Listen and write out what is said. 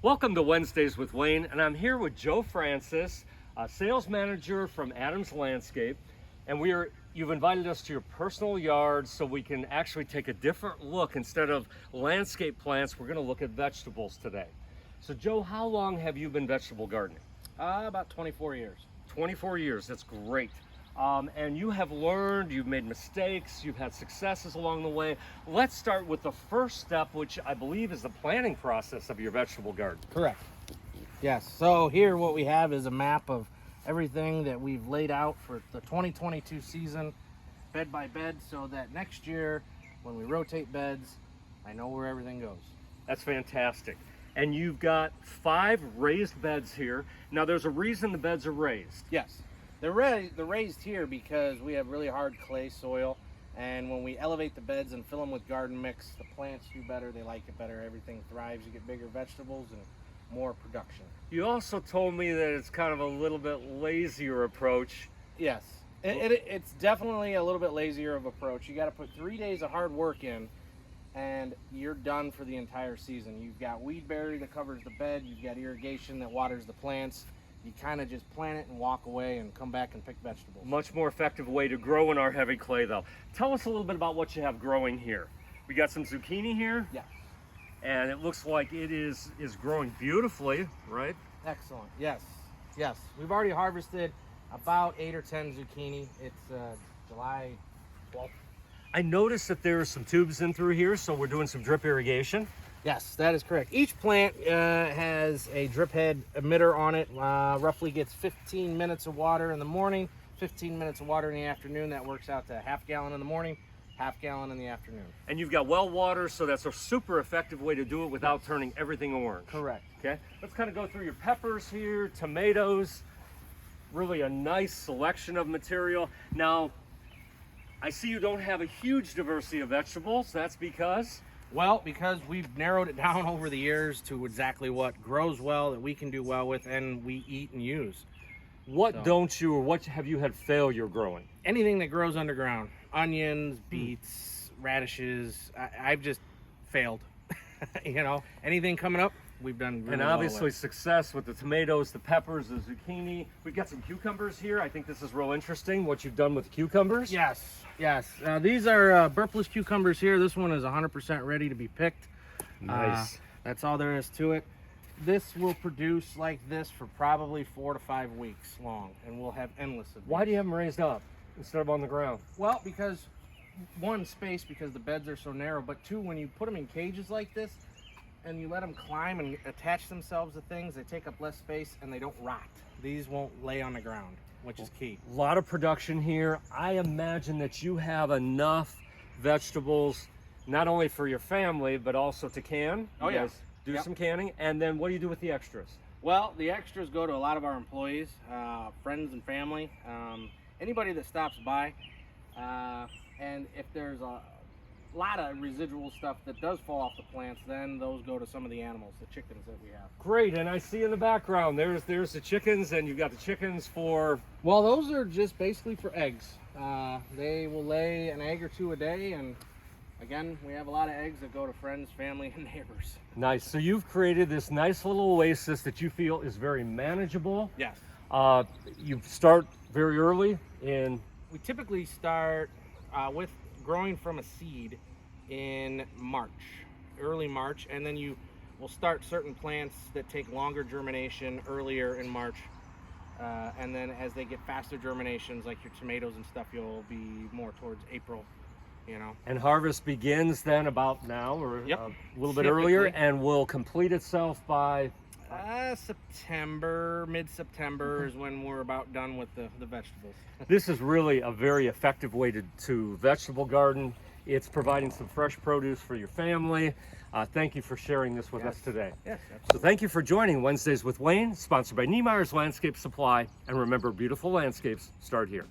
Welcome to Wednesdays with Wayne, and I'm here with Joe Francis, a sales manager from Adams Landscape, and you've invited us to your personal yard so we can actually take a different look. Instead of landscape plants, we're going to look at vegetables today. So Joe, how long have you been vegetable gardening? About 24 years. 24 years, that's great. And you have learned, you've made mistakes, you've had successes along the way. Let's start with the first step, which I believe is the planning process of your vegetable garden. Correct. Yes. So here what we have is a map of everything that we've laid out for the 2022 season, bed by bed, so that next year when we rotate beds, I know where everything goes. That's fantastic. And you've got 5 raised beds here. Now there's a reason the beds are raised. Yes. They're raised here because we have really hard clay soil, and when we elevate the beds and fill them with garden mix, the plants do better, they like it better, everything thrives, you get bigger vegetables and more production. You also told me that it's kind of a little bit lazier approach. Yes, it's definitely a little bit lazier of approach. You got to put 3 days of hard work in, and you're done for the entire season. You've got weed barrier that covers the bed, you've got irrigation that waters the plants. You kind of just plant it and walk away and come back and pick vegetables. Much more effective way to grow in our heavy clay though. Tell us a little bit about what you have growing here. We got some zucchini here. Yeah. And it looks like it is growing beautifully, right? Excellent. Yes. Yes. We've already harvested about 8 or 10 zucchini. It's July 12th. I noticed that there are some tubes in through here, so we're doing some drip irrigation. Yes, that is correct. Each plant has a drip head emitter on it. Roughly gets 15 minutes of water in the morning, 15 minutes of water in the afternoon. That works out to half gallon in the morning, half gallon in the afternoon. And you've got well water, so that's a super effective way to do it without turning everything orange. Correct. Okay, let's kind of go through your peppers here, tomatoes, really a nice selection of material. Now, I see you don't have a huge diversity of vegetables. That's because? Well, because we've narrowed it down over the years to exactly what grows well, that we can do well with, and we eat and use. What don't you, or what have you had failure growing? Anything that grows underground. Onions, beets, radishes. I've just failed. You know, anything coming up, we've done really And well obviously with. Success with the tomatoes, the peppers, the zucchini. We've got some cucumbers here. I think this is real interesting, what you've done with the cucumbers. Yes, yes. These are burpless cucumbers here. This one is 100% ready to be picked. Nice. That's all there is to it. This will produce like this for probably 4 to 5 weeks long, and we'll have endless of these. Why do you have them raised up instead of on the ground? Well, because one, space, because the beds are so narrow, but two, when you put them in cages like this and you let them climb and attach themselves to things, they take up less space and they don't rot. These won't lay on the ground, which is key. A lot of production here. I imagine that you have enough vegetables, not only for your family, but also to can. Oh, You yeah. guys do Yep. some canning. And then what do you do with the extras? Well, the extras go to a lot of our employees, friends and family, anybody that stops by. And if there's a lot of residual stuff that does fall off the plants, then those go to some of the animals, the chickens that we have. Great, and I see in the background, there's the chickens, and you've got the chickens for... Well, those are just basically for eggs. They will lay an egg or two a day, and again, we have a lot of eggs that go to friends, family, and neighbors. Nice, so you've created this nice little oasis that you feel is very manageable. Yes. You start very early in... We typically start with growing from a seed in March, early March, and then you will start certain plants that take longer germination earlier in March, and then as they get faster germinations, like your tomatoes and stuff, you'll be more towards April, you know. And harvest begins then about now, or Yep. a little bit earlier, Typically. and will complete itself by... September, mid-September is when we're about done with the vegetables. This is really a very effective way to vegetable garden. It's providing some fresh produce for your family. Thank you for sharing this with us today. Yes, So thank you for joining Wednesdays with Wayne, sponsored by Niemeyer's Landscape Supply. And remember, beautiful landscapes start here.